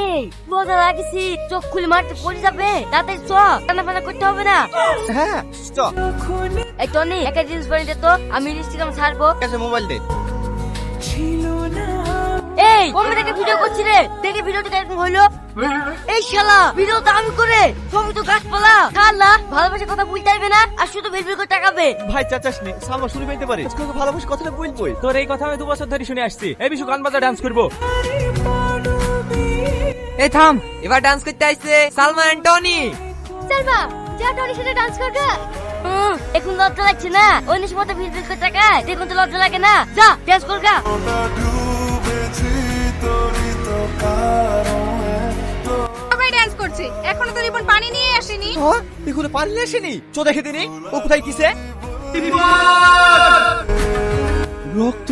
এই মজা লাগছে, চোখ খুলে মারতে পড়ে যাবে, তাড়াতাড়ি চ, টানা ফানা করতে হবে না। হ্যাঁ চ। এই টনি একটা জিনিস বানিয়ে দে তো, আমি ইনস্টাগ্রাম ছাড়বো। ঠিক আছে, মোবাইল দে। এই কমে থেকে ভিডিও করছি রে, দেখে ভিডিওটা কেমন হইলো? এই শালা ভিডিও তো আমি করে, সবই তো গাছপালা শালা, ভালোবাসার কথা বলতে পারবে না আর শুধু বের করে টাকাবে। ভাই চাচাস নি, সালমা শুনে পেতে পারে, আজকে ভালোবাসা কথাটা বলবই। তোর এই কথা আমি 2 বছর ধরে শুনে আসছি। এই বিশু গান বাজা ডান্স করবো। এই থাম, এবার ডান্স করতে আসছে সালমা এন্ড টনি। সালমা যা টনির সাথে ডান্স করবে। এখন লজ্জা লাগছে না? অন্য সময় তো ভিডিও করে টাকা, দেখুন তো লজ্জা লাগে না? যা ডান্স করগা। সবাই ডান্স করছে, এখনো তো রিপন পানি নিয়ে আসেনি। হ্যাঁ এখনো পানি আসেনি, চ দেখে দিনি ও কোথায় কিসে। রক্ত